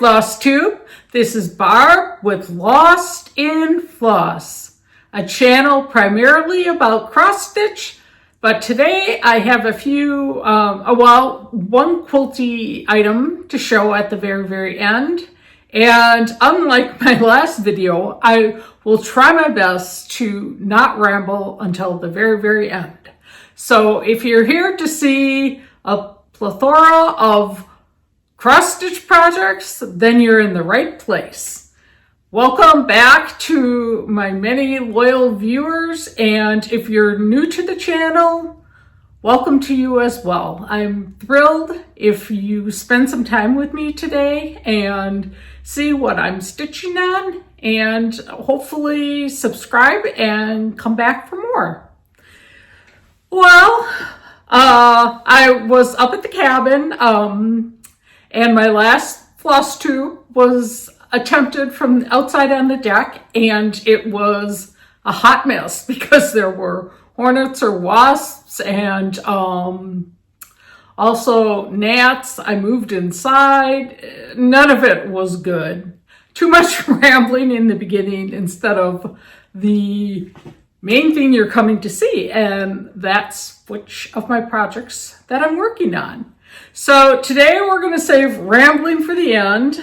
Flosstube. This is Barb with Lost in Floss, a channel primarily about cross stitch, but today I have a few, one quilty item to show at the very end. And unlike my last video, I will try my best to not ramble until the very end. So if you're here to see a plethora of cross-stitch projects, then you're in the right place. Welcome back to my many loyal viewers, and if you're new to the channel, welcome to you as well. I'm thrilled if you spend some time with me today and see what I'm stitching on, and hopefully subscribe and come back for more. Well, I was up at the cabin, and my last Flosstube was attempted from outside on the deck, and it was a hot mess because there were hornets or wasps and also gnats. I moved inside. None of it was good. Too much rambling in the beginning instead of the main thing you're coming to see, and that's which of my projects that I'm working on. So today we're going to save rambling for the end.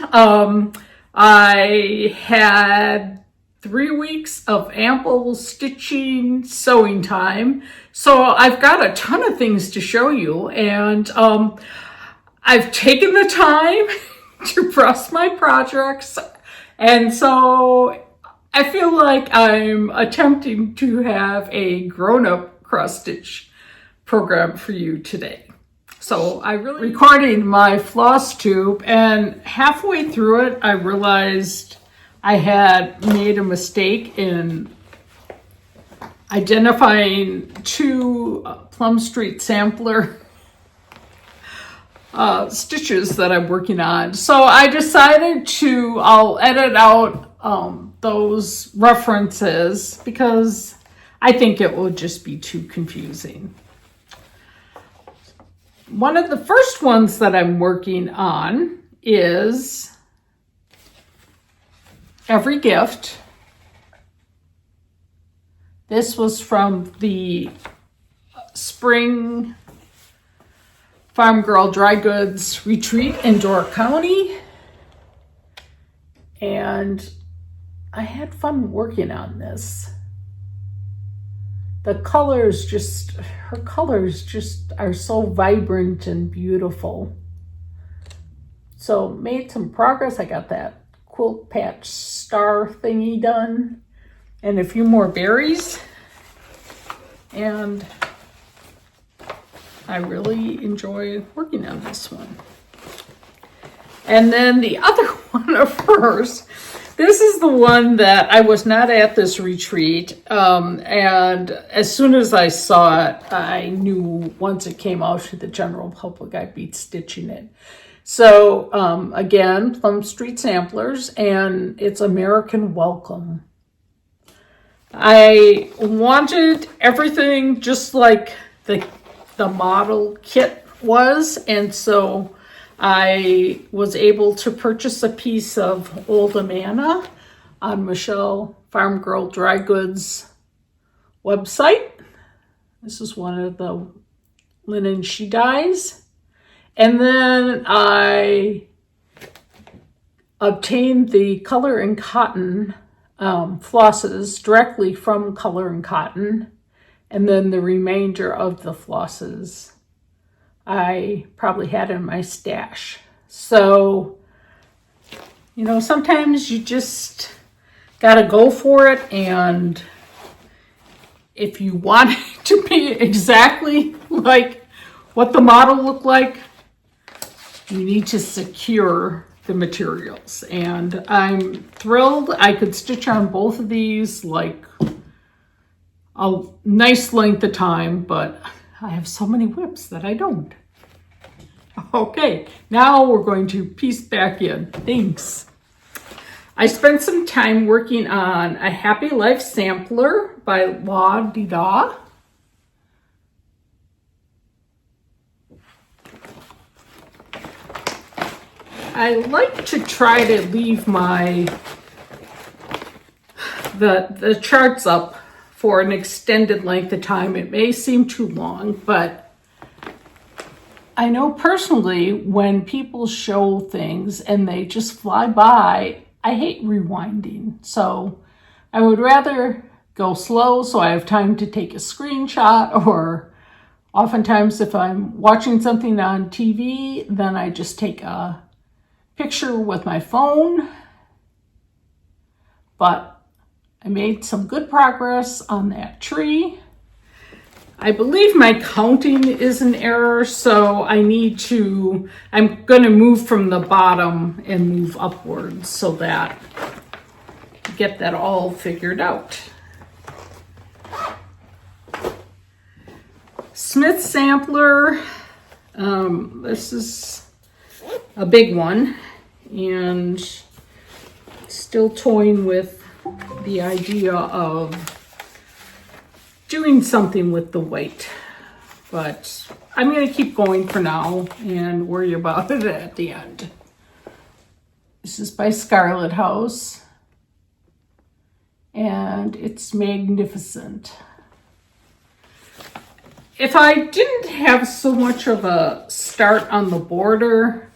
I had 3 weeks of ample stitching, sewing time. So I've got a ton of things to show you, and I've taken the time to press my projects. And so I feel like I'm attempting to have a grown-up cross-stitch program for you today. So I really recording my Flosstube, and halfway through it, I realized I had made a mistake in identifying two Plum Sampler stitches that I'm working on. So I decided I'll edit out those references because I think it will just be too confusing. One of the first ones that I'm working on is Every Gift. This was from the Spring Farm Girl Dry Goods Retreat in Door County. And I had fun working on this. Her colors just are so vibrant and beautiful. So made some progress. I got that quilt patch star thingy done and a few more berries. And I really enjoy working on this one. And then the other one of hers, this is the one that I was not at this retreat, and as soon as I saw it, I knew once it came out to the general public, I'd be stitching it. So again, Plum Samplers, and it's American Welcome. I wanted everything just like the model kit was, and so I was able to purchase a piece of Old Amana on Michelle Farm Girl Dry Goods website. This is one of the linen she dyes. And then I obtained the Color and Cotton flosses directly from Color and Cotton. And then the remainder of the flosses I probably had in my stash. So, you know, sometimes you just gotta go for it, and if you want it to be exactly like what the model looked like, you need to secure the materials. And I'm thrilled I could stitch on both of these like a nice length of time, but I have so many whips that I don't. Okay, now we're going to piece back in. Thanks. I spent some time working on a Happy Life sampler by La Di Da. I like to try to leave the charts up for an extended length of time. It may seem too long, but I know personally when people show things and they just fly by, I hate rewinding. So I would rather go slow so I have time to take a screenshot, or oftentimes if I'm watching something on TV, then I just take a picture with my phone. But I made some good progress on that tree. I believe my counting is an error, so I'm going to move from the bottom and move upwards so that I get that all figured out. Smith Sampler, this is a big one, and still toying with the idea of doing something with the white, but I'm going to keep going for now and worry about it at the end. This is by Scarlet House, and it's magnificent. If I didn't have so much of a start on the border,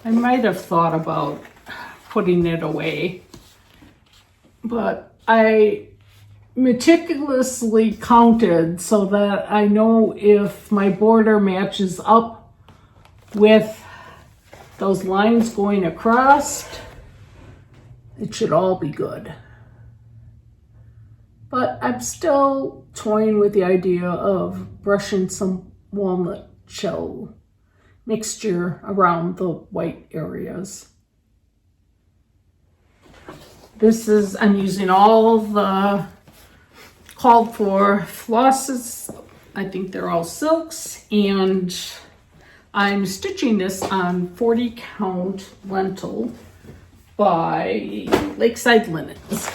I might have thought about putting it away. But I meticulously counted so that I know if my border matches up with those lines going across, it should all be good. But I'm still toying with the idea of brushing some walnut shell mixture around the white areas. I'm using all the called for flosses. I think they're all silks, and I'm stitching this on 40 count lentil by Lakeside Linens.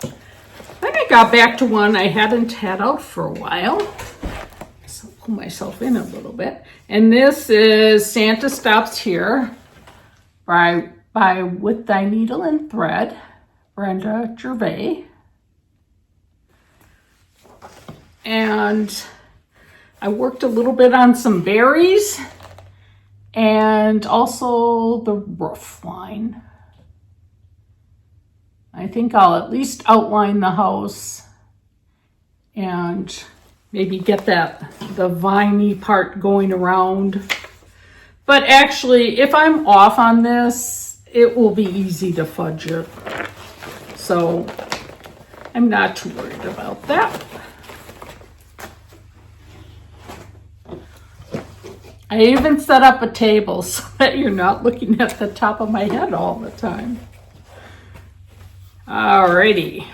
Then I got back to one I hadn't had out for a while, so I'll pull myself in a little bit. And this is Santa Stops Here by With Thy Needle and Thread, Brenda Gervais. And I worked a little bit on some berries and also the roof line. I think I'll at least outline the house and maybe get the viney part going around. But actually, if I'm off on this, it will be easy to fudge it. So I'm not too worried about that. I even set up a table so that you're not looking at the top of my head all the time. Alrighty.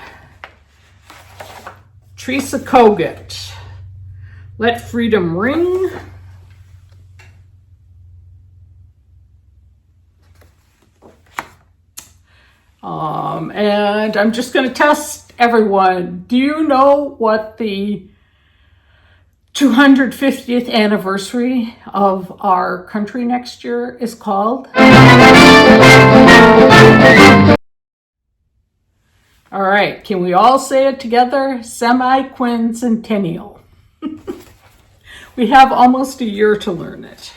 Teresa Kogut, Let Freedom Ring. And I'm just going to test everyone. Do you know what the 250th anniversary of our country next year is called? All right, can we all say it together? Semi-quincentennial. We have almost a year to learn it.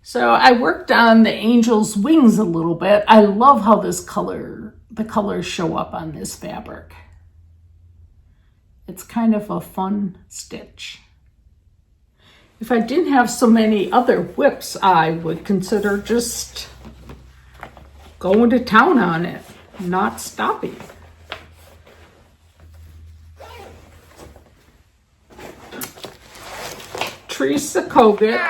So I worked on the angel's wings a little bit. I love how the colors show up on this fabric. It's kind of a fun stitch. If I didn't have so many other whips, I would consider just going to town on it, not stopping. Teresa Kogut.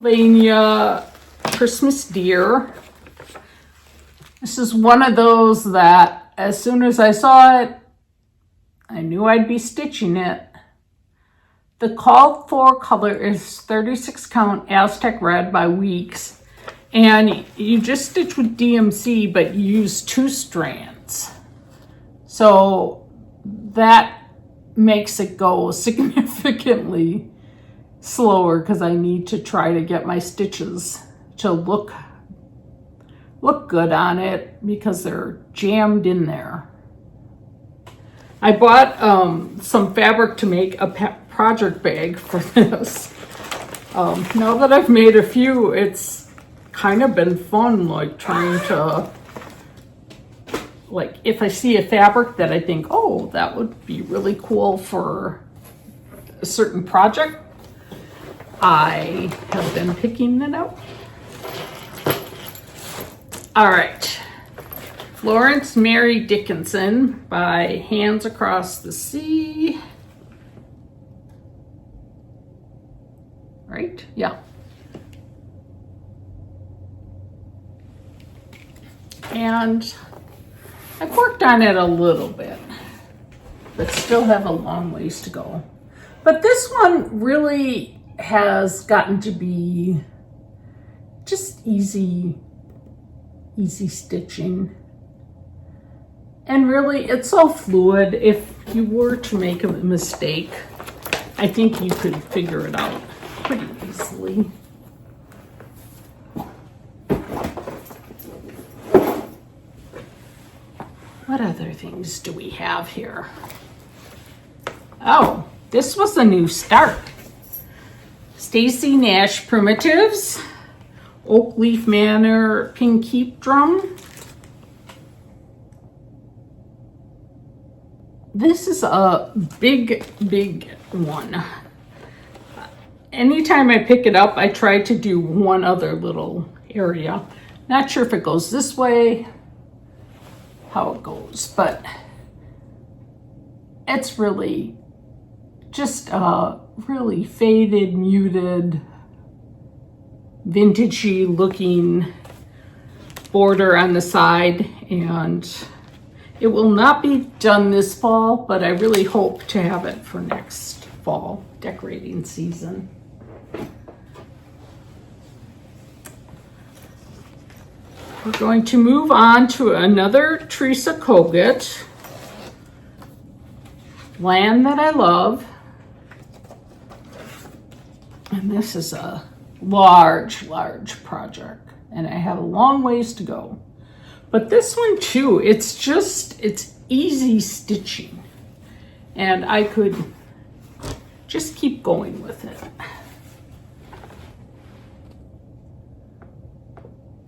Pennsylvania Christmas deer. This is one of those that as soon as I saw it, I knew I'd be stitching it. The called for color is 36 count Aztec Red by Weeks, and you just stitch with DMC, but you use 2 strands. So that makes it go significantly slower because I need to try to get my stitches to look good on it because they're jammed in there. I bought some fabric to make a project bag for this. Now that I've made a few, it's kind of been fun, like trying to, like if I see a fabric that I think, oh, that would be really cool for a certain project, I have been picking it out. All right, Florence Mary Dickinson by Hands Across the Sea. Right? Yeah. And I've worked on it a little bit, but still have a long ways to go. But this one really has gotten to be just easy stitching. And really, it's so fluid. If you were to make a mistake, I think you could figure it out pretty easily. What other things do we have here? Oh, this was a new start. Stacy Nash Primitives, Oak Leaf Manor Pinkeep drum. This is a big one. Anytime I pick it up, I try to do one other little area. Not sure if it goes this way, how it goes, but it's really just a really faded, muted, vintagey looking border on the side, and it will not be done this fall, but I really hope to have it for next fall decorating season. We're going to move on to another Teresa Kogut, Land That I Love. And this is a large project, and I have a long ways to go. But this one too, it's easy stitching, and I could just keep going with it.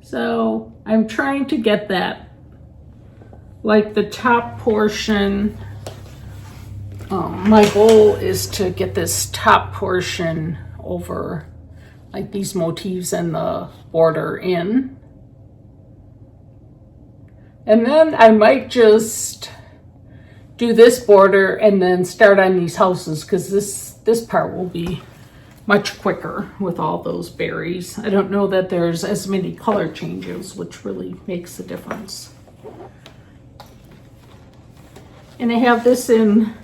So I'm trying to get that, like the top portion. My goal is to get this top portion over, like these motifs and the border in. And then I might just do this border and then start on these houses, because this part will be much quicker with all those berries. I don't know that there's as many color changes, which really makes a difference. And I have this in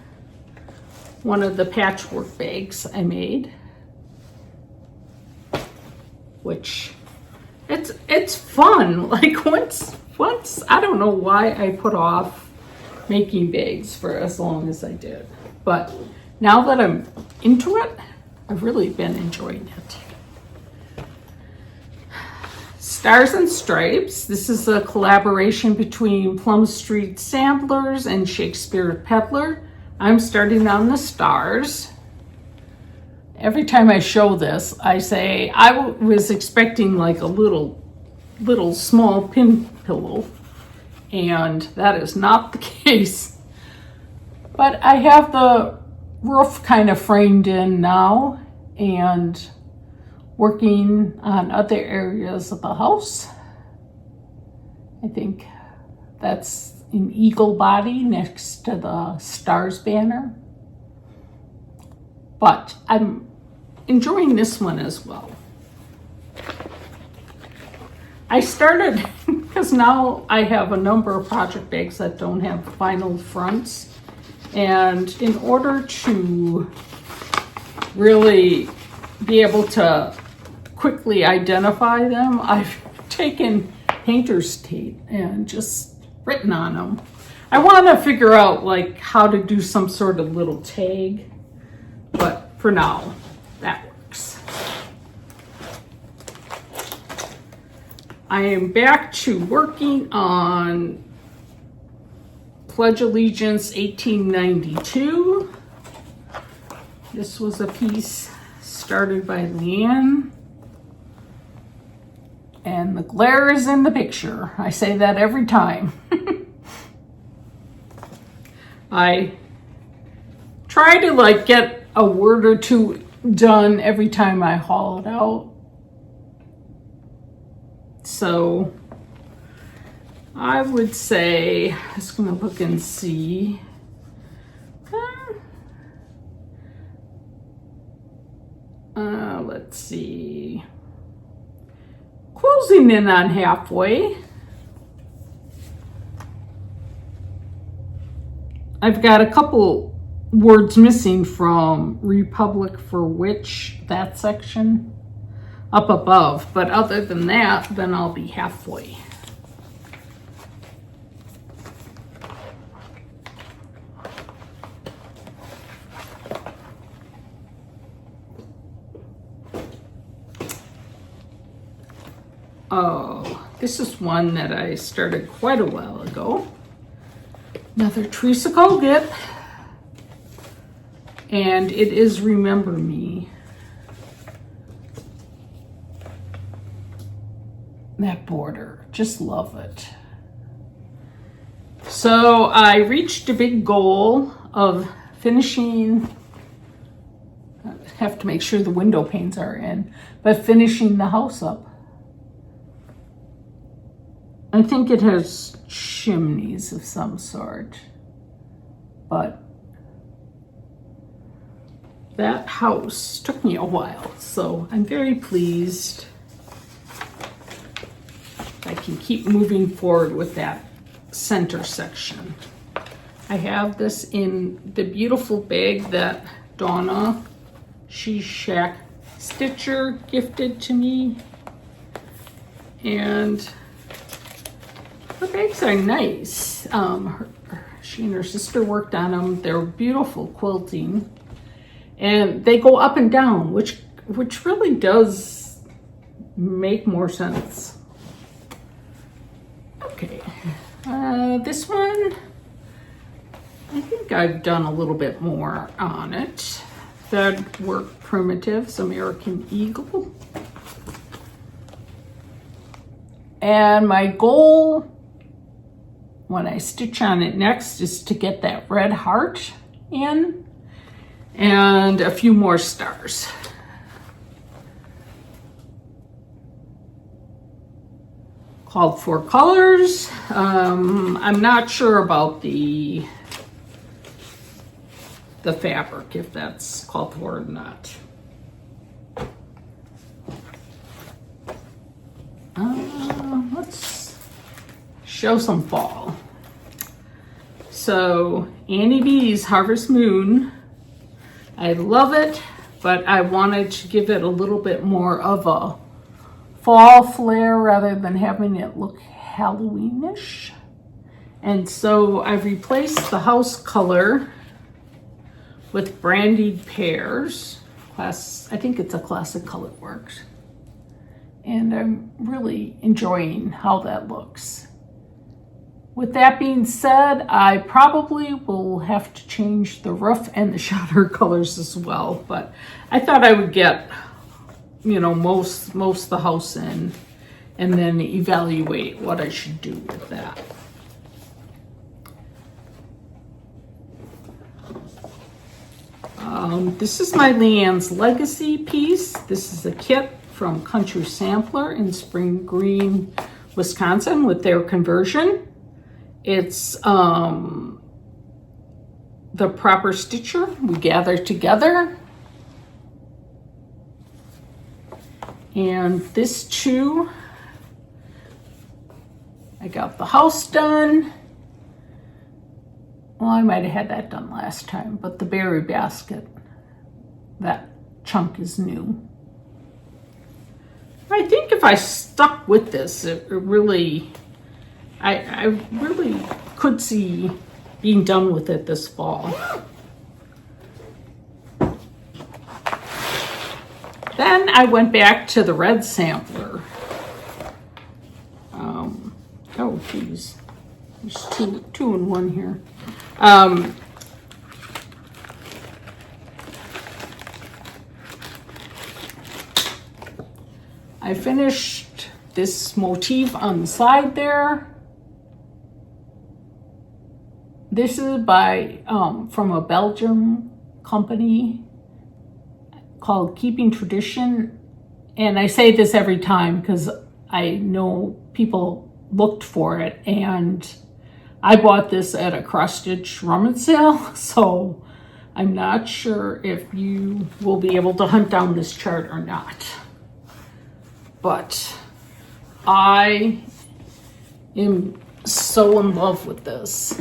one of the patchwork bags I made, which it's fun. Like once I don't know why I put off making bags for as long as I did, but now that I'm into it, I've really been enjoying it. Stars and Stripes. This is a collaboration between Plum Street Samplers and Shakespeare Peddler. I'm starting on the stars. Every time I show this, I say I was expecting like a little small pin pillow, and that is not the case. But I have the roof kind of framed in now and working on other areas of the house. I think that's an eagle body next to the stars banner. But I'm enjoying this one as well. I started, because now I have a number of project bags that don't have vinyl fronts. And in order to really be able to quickly identify them, I've taken painter's tape and just written on them. I want to figure out like how to do some sort of little tag, but for now, that works. I am back to working on Pledge Allegiance 1892. This was a piece started by Leanne. And the glare is in the picture. I say that every time. I try to like get a word or two done every time I haul it out. So I would say, I'm just gonna look and see. Let's see. Closing in on halfway. I've got a couple words missing from Republic for Witch, that section up above, but other than that, then I'll be halfway. Oh, this is one that I started quite a while ago. Another Teresa Kogut. And it is Remember Me. That border, just love it. So I reached a big goal of finishing, I have to make sure the window panes are in, but finishing the house up. I think it has chimneys of some sort, but that house took me a while, so I'm very pleased I can keep moving forward with that center section. I have this in the beautiful bag that Donna, She Shack Stitcher, gifted to me, and the bags are nice. She and her sister worked on them. They're beautiful quilting, and they go up and down, which really does make more sense. Okay, this one, I think I've done a little bit more on it. Thread Work Primitives, American Eagle. And my goal when I stitch on it next is to get that red heart in and a few more stars. Called for colors. I'm not sure about the fabric, if that's called for or not. Let's show some fall. So Annie B's Harvest Moon, I love it, but I wanted to give it a little bit more of a fall flair rather than having it look Halloweenish. And so I've replaced the house color with brandied pears. I think it's a Classic Color Works. And I'm really enjoying how that looks. With that being said, I probably will have to change the roof and the shutter colors as well, but I thought I would get, you know, most of the house in and then evaluate what I should do with that. This is my Leanne's Legacy piece. This is a kit from Country Sampler in Spring Green, Wisconsin with their conversion. It's the proper stitcher. We gather together. And this too, I got the house done. Well, I might have had that done last time, but the berry basket, that chunk is new. I think if I stuck with this, it really, I really could see being done with it this fall. Then I went back to the red sampler. Oh geez, there's two in one here. I finished this motif on the side there. This is by from a Belgian company called Keeping Tradition, and I say this every time because I know people looked for it, and I bought this at a cross-stitch rummage sale, so I'm not sure if you will be able to hunt down this chart or not. But I am so in love with this.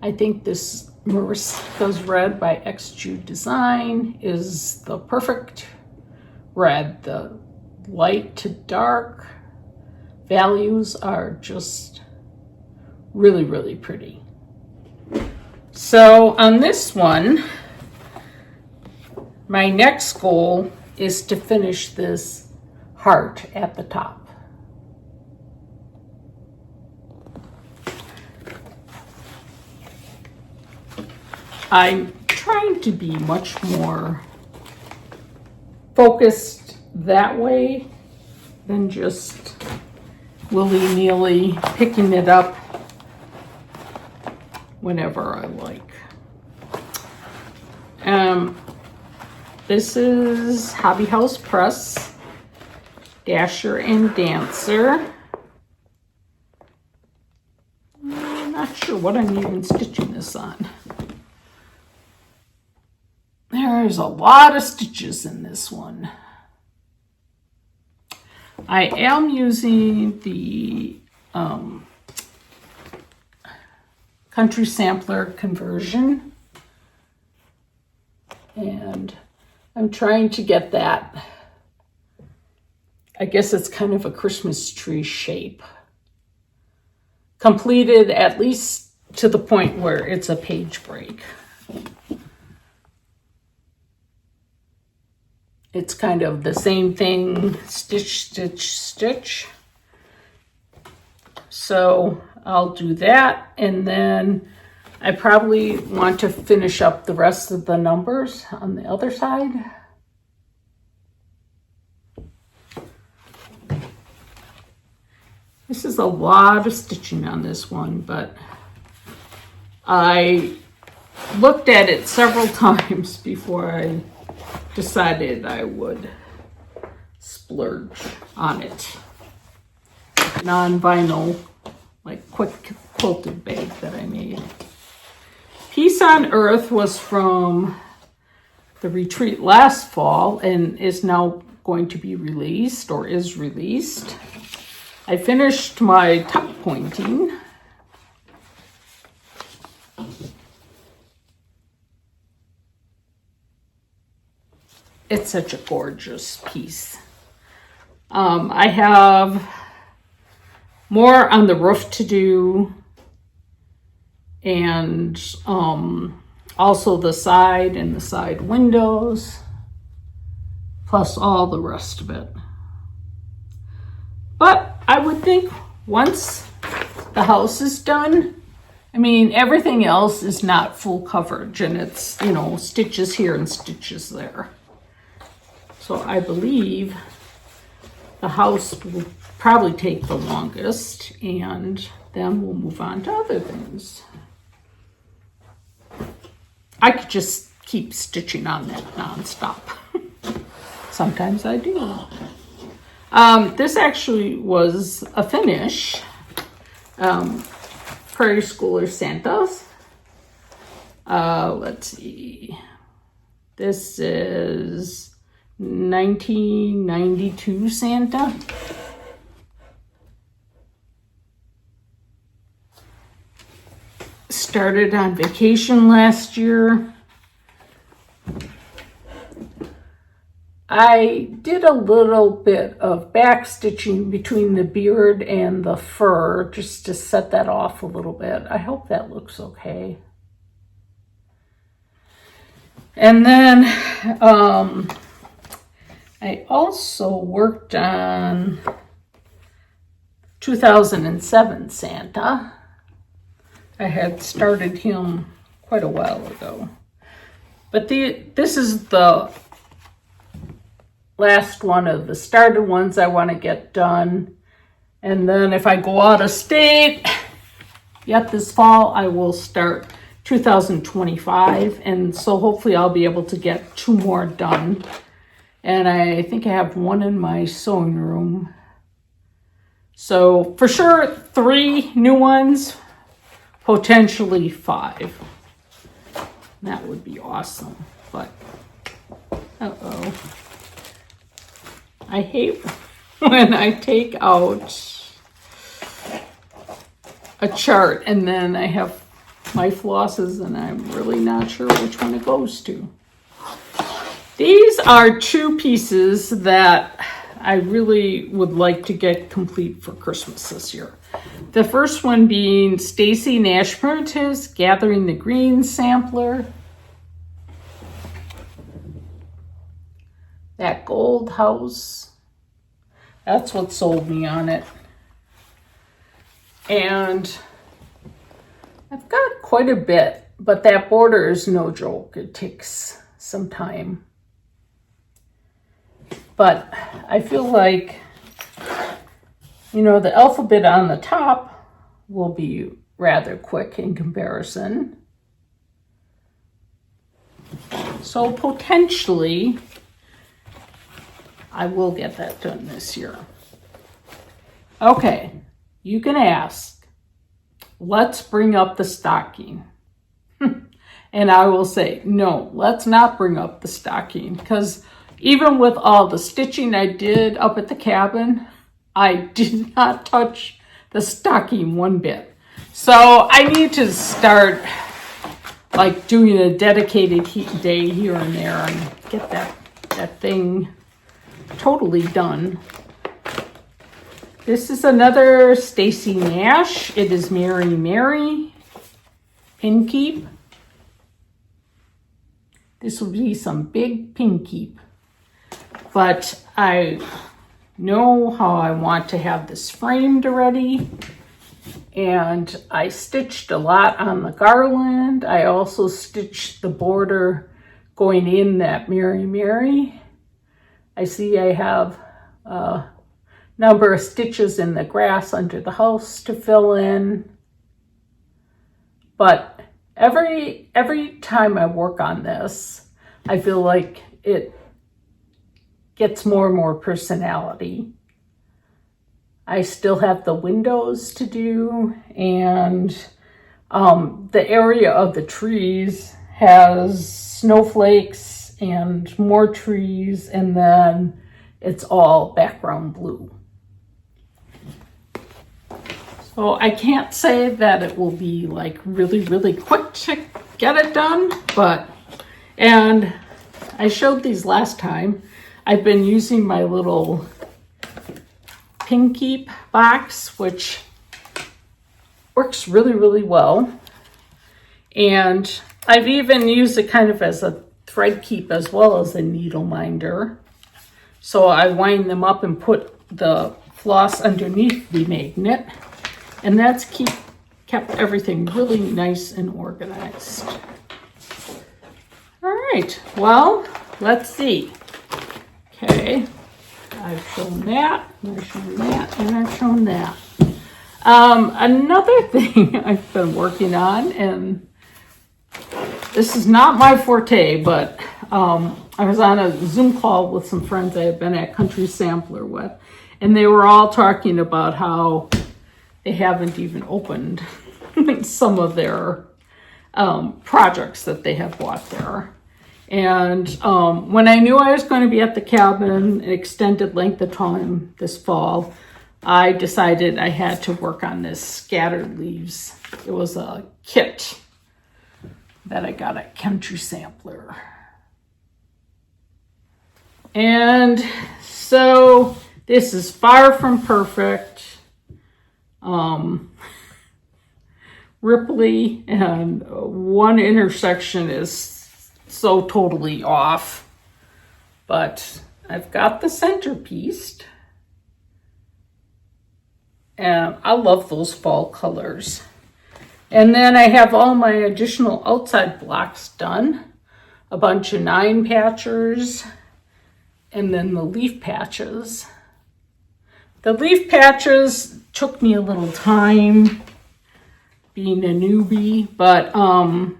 I think this Mariska's Red by XJude Design is the perfect red. The light to dark values are just really, really pretty. So on this one, my next goal is to finish this heart at the top. I'm trying to be much more focused that way than just willy-nilly picking it up whenever I like. This is Hobby House Press, Dasher and Dancer. I'm not sure what I'm even stitching this on. There's a lot of stitches in this one. I am using the Country Sampler conversion, and I'm trying to get that. I guess it's kind of a Christmas tree shape. Completed at least to the point where it's a page break. It's kind of the same thing, stitch, stitch, stitch. So I'll do that, and then I probably want to finish up the rest of the numbers on the other side. This is a lot of stitching on this one, but I looked at it several times before I decided I would splurge on it. Non-vinyl, like quick quilted bag that I made. Peace on Earth was from the retreat last fall and is now going to be released, or is released. I finished my top pointing. It's such a gorgeous piece. I have more on the roof to do, and also the side and the side windows, plus all the rest of it. But I would think once the house is done, I mean, everything else is not full coverage, and it's, you know, stitches here and stitches there. So I believe the house will probably take the longest, and then we'll move on to other things. I could just keep stitching on that nonstop. Sometimes I do. This actually was a finish. Prairie Schooler Santas. Let's see. This is 1992 Santa. Started on vacation last year. I did a little bit of back stitching between the beard and the fur just to set that off a little bit. I hope that looks okay. And then I also worked on 2007 Santa. I had started him quite a while ago. But this is the last one of the started ones I want to get done. And then if I go out of state yet this fall, I will start 2025. And so hopefully I'll be able to get 2 more done. And I think I have 1 in my sewing room. So for sure 3 new ones, potentially 5. That would be awesome. But uh-oh. I hate when I take out a chart and then I have my flosses and I'm really not sure which one it goes to. These are 2 pieces that I really would like to get complete for Christmas this year. The first one being Stacy Nash Primitives, Gathering the Green Sampler. That gold house, that's what sold me on it. And I've got quite a bit, but that border is no joke. It takes some time. But I feel like, you know, the alphabet on the top will be rather quick in comparison. So potentially, I will get that done this year. Okay, you can ask, let's bring up the stocking. And I will say, no, let's not bring up the stocking, because even with all the stitching I did up at the cabin, I did not touch the stocking one bit. So I need to start like doing a dedicated day here and there and get that thing totally done. This is another Stacy Nash. It is Mary Mary Pinkeep. This will be some big Pinkeep. But I know how I want to have this framed already. And I stitched a lot on the garland. I also stitched the border going in that Mary Mary. I see I have a number of stitches in the grass under the house to fill in. But every time I work on this, I feel like it gets more and more personality. I still have the windows to do, and the area of the trees has snowflakes and more trees, and then it's all background blue. So I can't say that it will be like really quick to get it done, and I showed these last time. I've been using my little Pinkeep box, which works really well. And I've even used it kind of as a thread keep as well as a needle minder. So I wind them up and put the floss underneath the magnet. And that's kept everything really nice and organized. All right, well, let's see. Okay, I've shown that, I've shown that, and I've shown that. Another thing I've been working on, and this is not my forte, but I was on a Zoom call with some friends I had been at Country Sampler with, and they were all talking about how they haven't even opened some of their projects that they have bought there. And when I knew I was going to be at the cabin an extended length of time this fall, I decided I had to work on this scattered leaves. It was a kit that I got at Country Sampler. And so this is far from perfect. Ripply, and one intersection is so totally off. But I've got the centerpiece. And I love those fall colors. And then I have all my additional outside blocks done. A bunch of 9 patchers. And then the leaf patches. The leaf patches took me a little time being a newbie, but oh,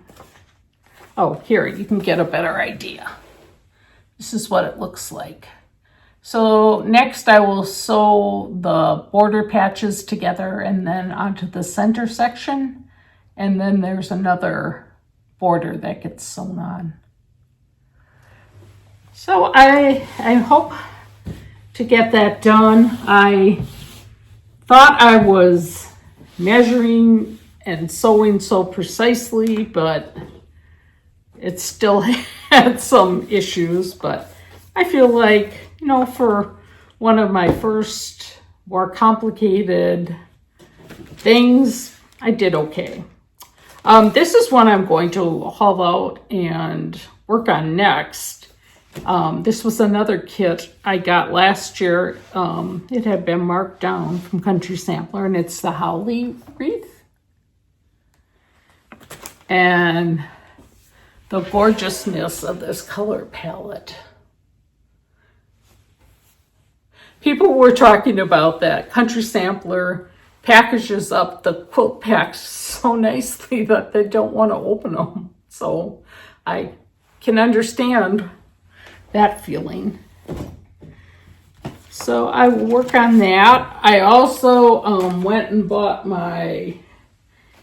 here, you can get a better idea. This is what it looks like. So next I will sew the border patches together and then onto the center section. And then there's another border that gets sewn on. So I hope to get that done. I thought I was measuring and sewing so precisely, but it still had some issues. But I feel like, you know, for one of my first more complicated things, I did okay. This is one I'm going to haul out and work on next. This was another kit I got last year. It had been marked down from Country Sampler, and it's the Howley wreath. And the gorgeousness of this color palette. People were talking about that Country Sampler packages up the quilt packs so nicely that they don't want to open them. So I can understand that feeling. So I will work on that. I also went and bought my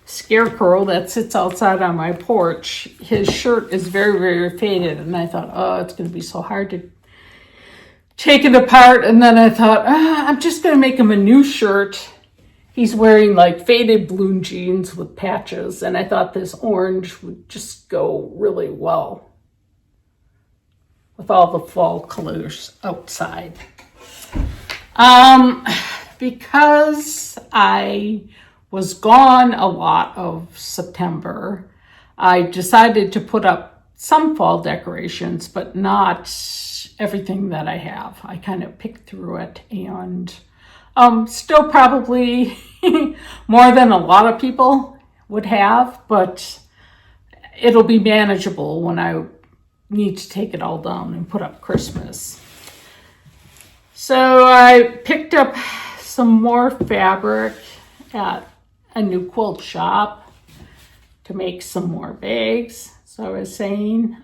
scarecrow that sits outside on my porch. His shirt is very, very faded, and I thought, oh, it's going to be so hard to take it apart. And then I thought, I'm just going to make him a new shirt. He's wearing like faded blue jeans with patches, and I thought this orange would just go really well with all the fall colors outside. Because I was gone a lot of September, I decided to put up some fall decorations, but not everything that I have. I kind of picked through it, and still probably more than a lot of people would have, but it'll be manageable when I need to take it all down and put up Christmas. So I picked up some more fabric at a new quilt shop to make some more bags. So I was saying,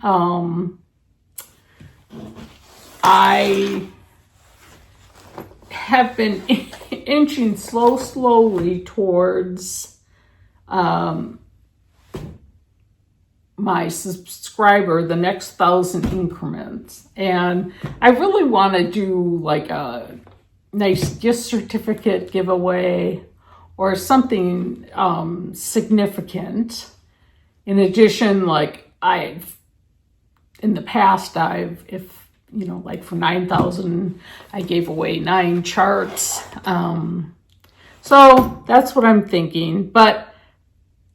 I have been inching slowly towards my subscriber, the next 1,000 increments. And I really want to do like a nice gift certificate giveaway or something significant. In addition, like in the past, if you know, like for 9,000, I gave away 9 charts. So that's what I'm thinking, but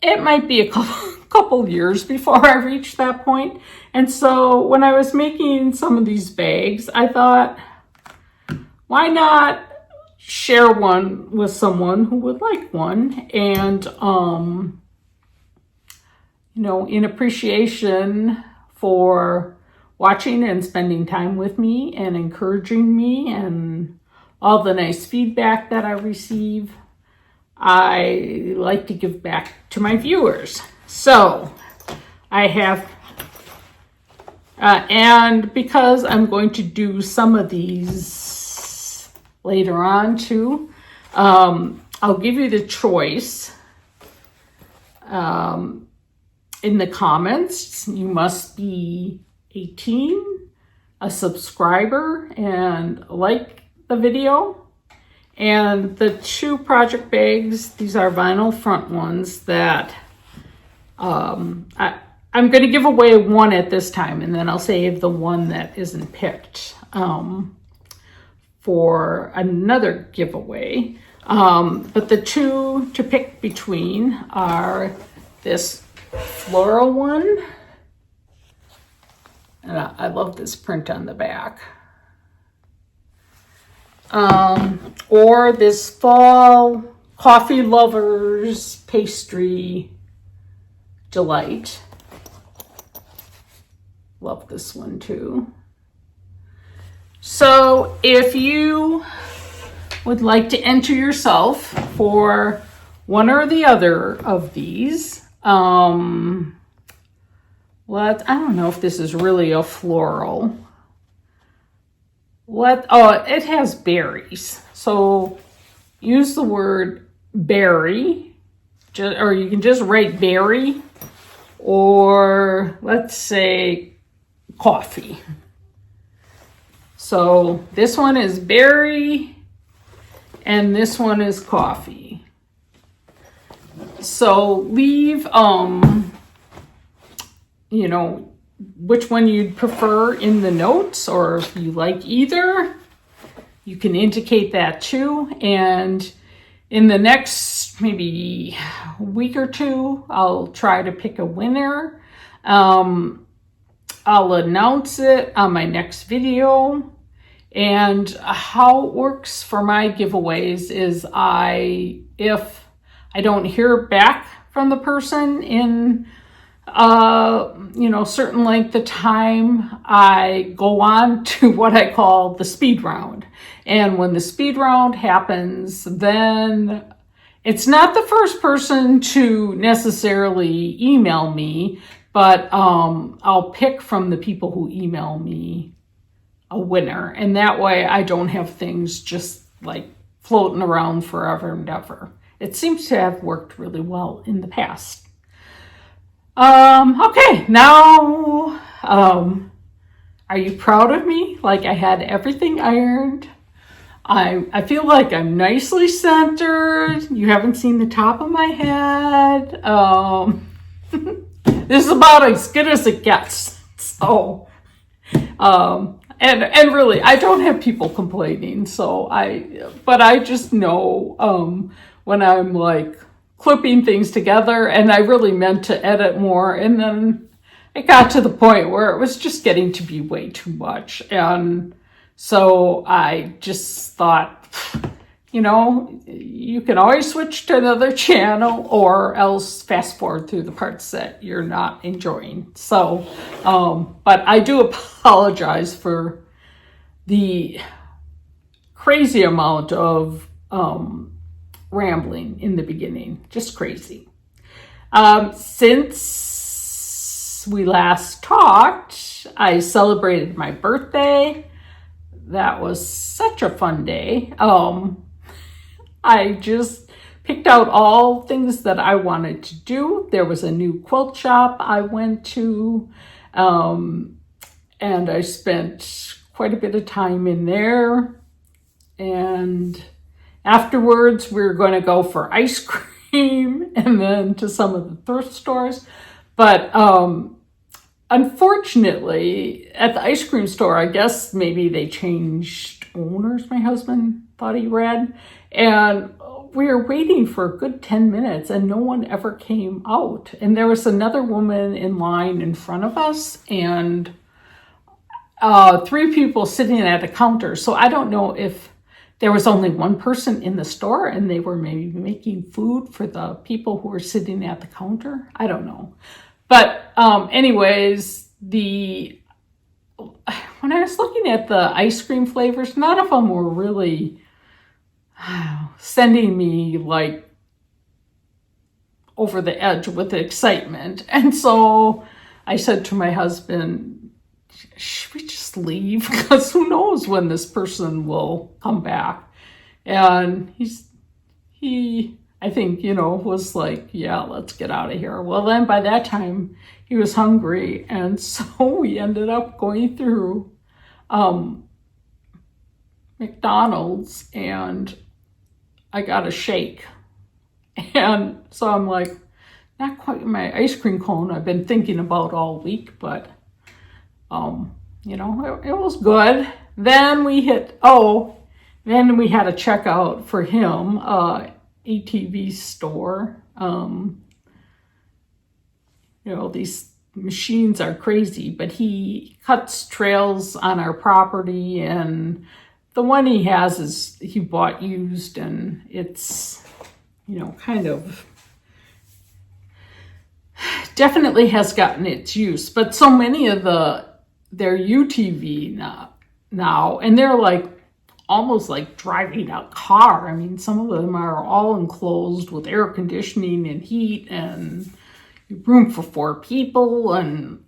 it might be a couple years before I reach that point. And so when I was making some of these bags, I thought, why not share one with someone who would like one? And, you know, in appreciation for watching and spending time with me and encouraging me and all the nice feedback that I receive, I like to give back to my viewers. So I have, and because I'm going to do some of these later on too, I'll give you the choice. In the comments, you must be 18, a subscriber, and like the video. And the 2 project bags, these are vinyl front ones that I'm going to give away one at this time, and then I'll save the one that isn't picked for another giveaway. But the two to pick between are this floral one, and I love this print on the back, or this fall coffee lovers pastry delight. Love this one too. So if you would like to enter yourself for one or the other of these, I don't know if this is really a floral. It has berries. So use the word berry, or you can just write berry, or let's say coffee. So this one is berry, and this one is coffee. So leave, which one you'd prefer in the notes, or if you like either, you can indicate that too. And in the next maybe week or two, I'll try to pick a winner. I'll announce it on my next video. And how it works for my giveaways is if I don't hear back from the person in certain length of time, I go on to what I call the speed round. And when the speed round happens, then it's not the first person to necessarily email me, but I'll pick from the people who email me a winner. And that way I don't have things just like floating around forever and ever. It seems to have worked really well in the past. Okay, now, are you proud of me? Like I had everything ironed. I feel like I'm nicely centered. You haven't seen the top of my head. This is about as good as it gets. So, and really, I don't have people complaining. But I just know, when I'm like clipping things together, and I really meant to edit more, and then it got to the point where it was just getting to be way too much. And so I just thought, you can always switch to another channel or else fast forward through the parts that you're not enjoying. So, but I do apologize for the crazy amount of rambling in the beginning, just crazy. Since we last talked, I celebrated my birthday. That was such a fun day. I just picked out all things that I wanted to do. There was a new quilt shop I went to, and I spent quite a bit of time in there. And afterwards, we were going to go for ice cream and then to some of the thrift stores. But unfortunately, at the ice cream store, I guess maybe they changed owners, my husband thought he read. And we were waiting for a good 10 minutes and no one ever came out. And there was another woman in line in front of us and 3 people sitting at a counter. So I don't know if there was only one person in the store and they were maybe making food for the people who were sitting at the counter. I don't know. But anyways, when I was looking at the ice cream flavors, none of them were really sending me like over the edge with excitement. And so I said to my husband, should we just leave? Because who knows when this person will come back. And he I think, was like, yeah, let's get out of here. Well, then by that time he was hungry. And so we ended up going through McDonald's and I got a shake. And so I'm like, not quite my ice cream cone I've been thinking about all week, but it was good. then we had a checkout for him, ATV store. These machines are crazy, but he cuts trails on our property, and the one he has is he bought used, and it's, kind of definitely has gotten its use. But so many of they're UTV now, and they're like almost like driving a car. I mean, some of them are all enclosed with air conditioning and heat and room for 4 people, and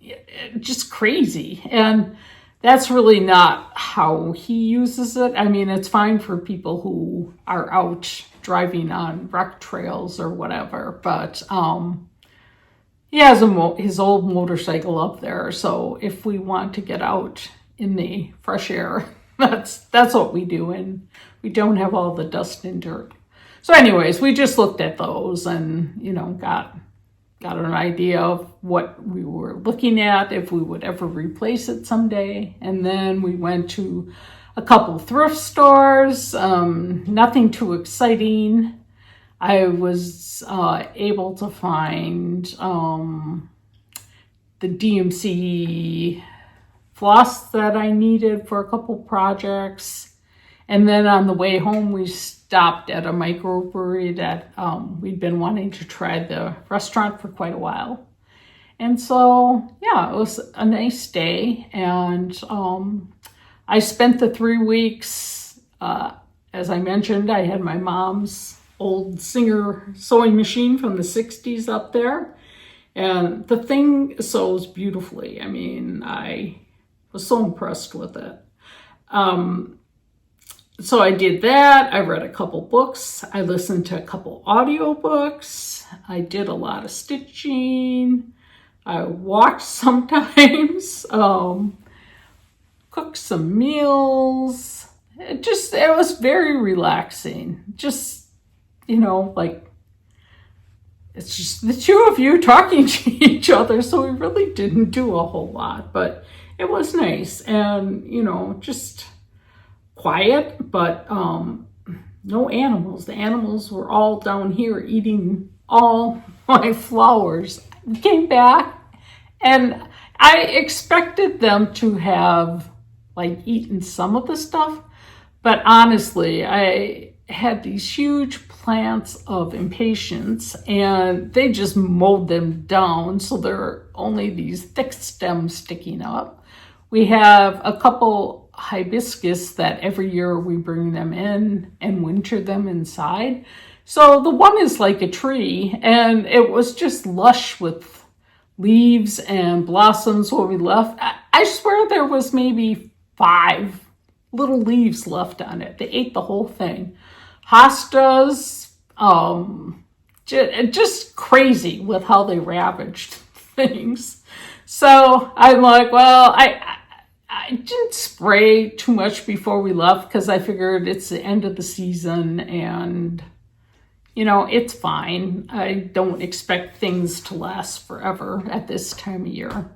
just crazy. And that's really not how he uses it. I mean, it's fine for people who are out driving on rec trails or whatever, but he has his old motorcycle up there, so if we want to get out in the fresh air, that's what we do, and we don't have all the dust and dirt. So anyways, we just looked at those and, got an idea of what we were looking at, if we would ever replace it someday. And then we went to a couple thrift stores, nothing too exciting. I was able to find the DMC floss that I needed for a couple projects. And then on the way home, we stopped at a microbrewery that we'd been wanting to try the restaurant for quite a while. And so, yeah, it was a nice day. And I spent the 3 weeks, as I mentioned, I had my mom's old Singer sewing machine from the 60s up there. And the thing sews beautifully. I mean, I was so impressed with it. So I did that. I read a couple books. I listened to a couple audiobooks. I did a lot of stitching. I walked sometimes, cooked some meals. It was very relaxing. Just, like, it's just the two of you talking to each other. So we really didn't do a whole lot, but it was nice. And, just quiet, but no animals. The animals were all down here eating all my flowers. We came back, and I expected them to have eaten some of the stuff, but honestly, I had these huge plants of impatiens, and they just mowed them down, so there are only these thick stems sticking up. We have a couple hibiscus that every year we bring them in and winter them inside. So the one is like a tree, and it was just lush with leaves and blossoms when we left. I swear there was maybe 5 little leaves left on it. They ate the whole thing. Hostas, just crazy with how they ravaged things. So I'm like, well, I didn't spray too much before we left because I figured it's the end of the season and, it's fine. I don't expect things to last forever at this time of year.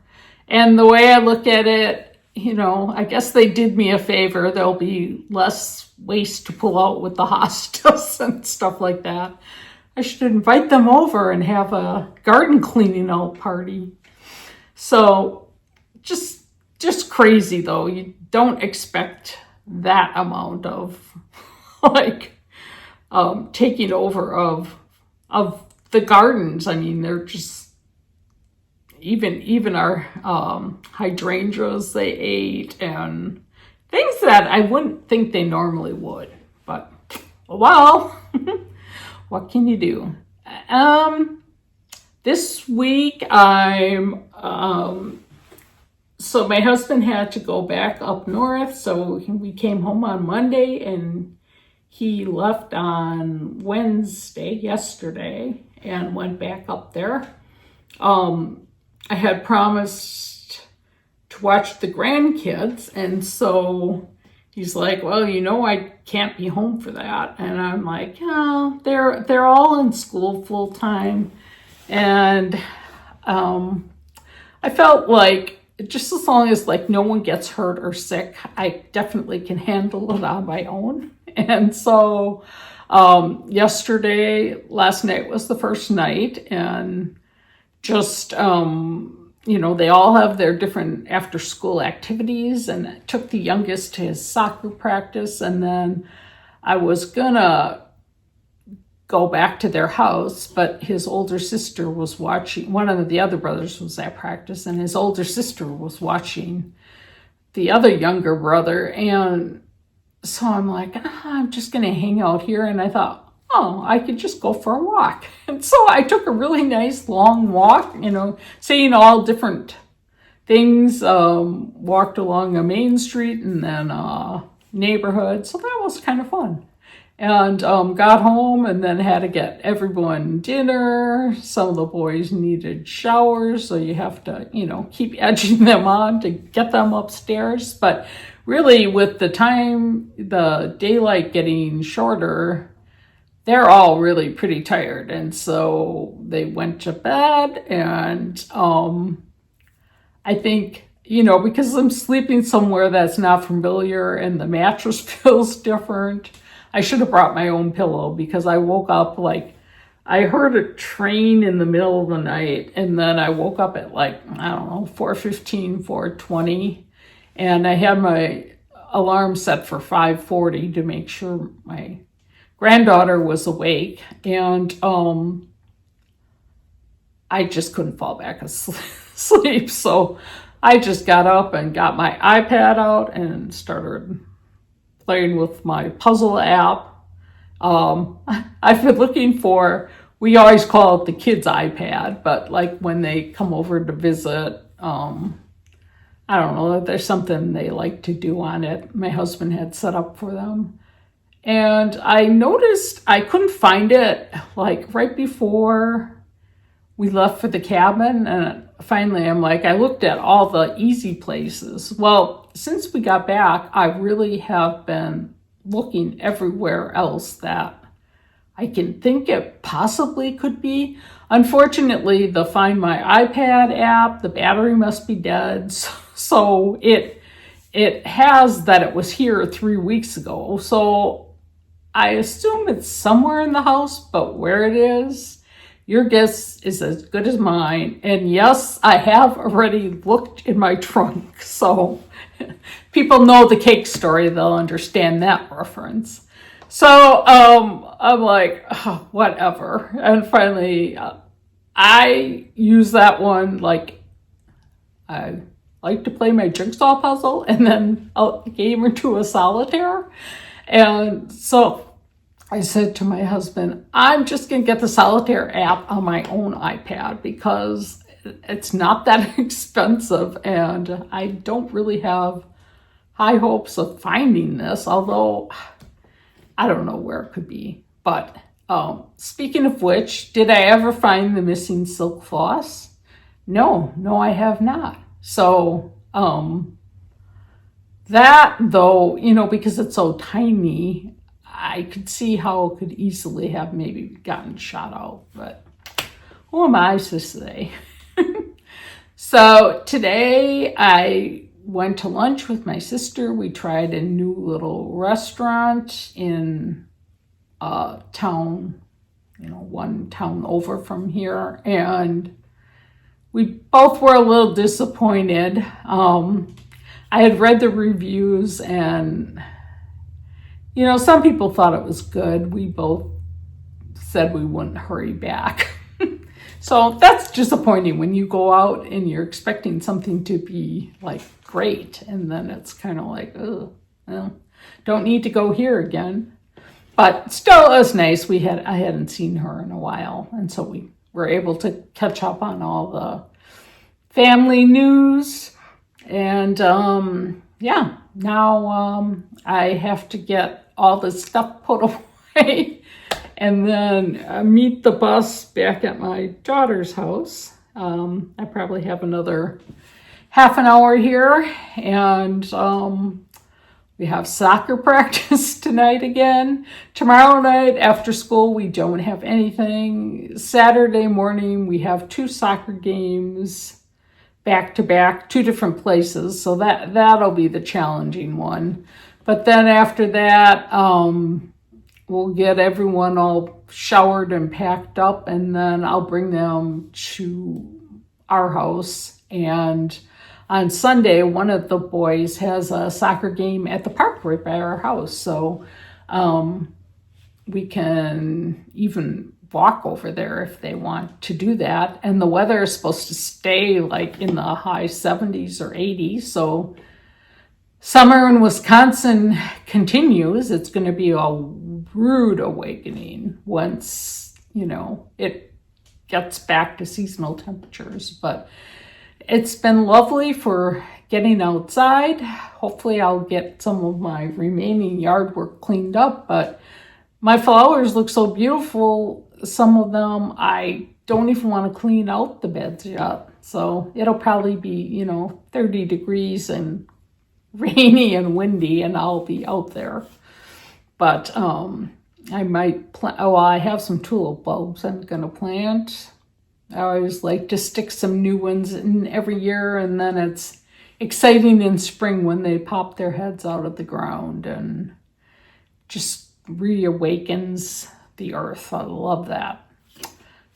And the way I look at it, I guess they did me a favor. There'll be less waste to pull out with the hostas and stuff like that. I should invite them over and have a garden cleaning out party. So just crazy though. You don't expect that amount of taking over of the gardens. I mean, they're just even our hydrangeas they ate, and things that I wouldn't think they normally would. But well, what can you do? This week so my husband had to go back up north, so we came home on Monday, and he left on Wednesday, yesterday, and went back up there. I had promised to watch the grandkids, and so he's like, well, I can't be home for that. And I'm like, oh, they're all in school full time. And I felt like just as long as like no one gets hurt or sick, I definitely can handle it on my own. And so last night was the first night, and just, they all have their different after school activities, and I took the youngest to his soccer practice, and then I was gonna go back to their house, but his older sister was watching. One of the other brothers was at practice, and his older sister was watching the other younger brother. And so I'm like, I'm just going to hang out here. And I thought, I could just go for a walk. And so I took a really nice long walk, seeing all different things, walked along a main street and then a neighborhood. So that was kind of fun. And got home and then had to get everyone dinner. Some of the boys needed showers, so you have to, keep edging them on to get them upstairs. But really, with the daylight getting shorter, they're all really pretty tired. And so they went to bed, and I think, because I'm sleeping somewhere that's not familiar and the mattress feels different, I should have brought my own pillow, because I woke up I heard a train in the middle of the night, and then I woke up at 4:15, 4:20, and I had my alarm set for 5:40 to make sure my granddaughter was awake, and I just couldn't fall back asleep. So I just got up and got my iPad out and started playing with my puzzle app. I've been looking we always call it the kids' iPad, but when they come over to visit, I don't know, there's something they like to do on it. My husband had set up for them. And I noticed I couldn't find it right before we left for the cabin. And finally I looked at all the easy places. Well, since we got back, I really have been looking everywhere else that I can think it possibly could be. Unfortunately, the Find My iPad app, the battery must be dead. So it has that it was here 3 weeks ago. So I assume it's somewhere in the house, but where it is, your guess is as good as mine. And yes, I have already looked in my trunk. So people know the cake story, they'll understand that reference. So I'm like, whatever. And finally, I use that one. I like to play my jigsaw puzzle and then a game or two of solitaire. And so I said to my husband, I'm just going to get the solitaire app on my own iPad, because it's not that expensive, and I don't really have high hopes of finding this, although I don't know where it could be. But speaking of which, did I ever find the missing silk floss? No, I have not. So that, though, because it's so tiny, I could see how it could easily have maybe gotten shot out, but who am I to say? So today I went to lunch with my sister. We tried a new little restaurant in a town, one town over from here, and we both were a little disappointed. I had read the reviews, and some people thought it was good. We both said we wouldn't hurry back. So that's disappointing when you go out and you're expecting something to be great, and then it's kind of don't need to go here again. But still, it was nice. I hadn't seen her in a while, and so we were able to catch up on all the family news. And now I have to get all this stuff put away and then meet the bus back at my daughter's house. I probably have another half an hour here, and we have soccer practice tonight again. Tomorrow night after school, we don't have anything. Saturday morning, we have 2 soccer games. back to back, 2 different places. So that'll be the challenging one. But then after that, we'll get everyone all showered and packed up, and then I'll bring them to our house. And on Sunday, one of the boys has a soccer game at the park right by our house. So we can even walk over there if they want to do that. And the weather is supposed to stay like in the high 70s or 80s. So summer in Wisconsin continues. It's going to be a rude awakening once, it gets back to seasonal temperatures. But it's been lovely for getting outside. Hopefully I'll get some of my remaining yard work cleaned up, but my flowers look so beautiful. Some of them, I don't even want to clean out the beds yet. So it'll probably be, 30 degrees and rainy and windy, and I'll be out there. But I might plant, I have some tulip bulbs I'm going to plant. I always like to stick some new ones in every year, and then it's exciting in spring when they pop their heads out of the ground and just reawakens the earth. I love that.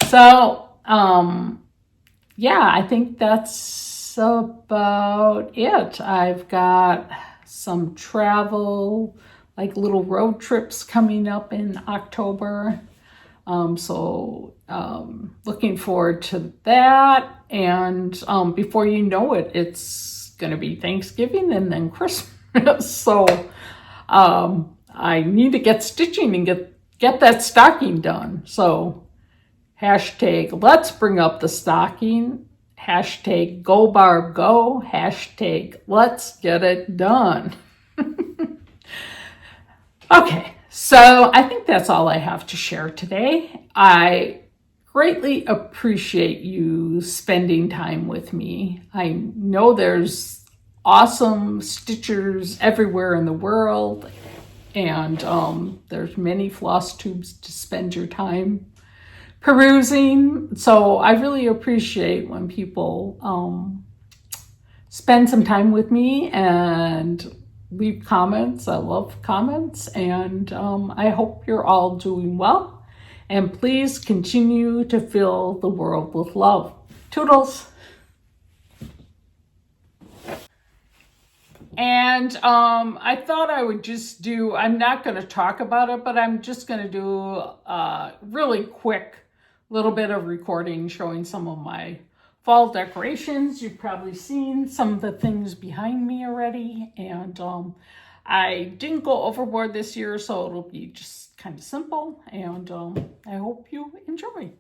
So, I think that's about it. I've got some travel, like little road trips coming up in October. Looking forward to that. And before you know it, it's going to be Thanksgiving and then Christmas. So I need to get stitching and get that stocking done. So hashtag let's bring up the stocking. Hashtag go Barb go. Hashtag let's get it done. Okay, so I think that's all I have to share today. I greatly appreciate you spending time with me. I know there's awesome stitchers everywhere in the world, and there's many floss tubes to spend your time perusing. So I really appreciate when people spend some time with me and leave comments. I love comments, and I hope you're all doing well. And please continue to fill the world with love. Toodles! And I thought I would just do, I'm not going to talk about it, but I'm just going to do a really quick little bit of recording showing some of my fall decorations. You've probably seen some of the things behind me already. And I didn't go overboard this year, so it'll be just kind of simple. And I hope you enjoy.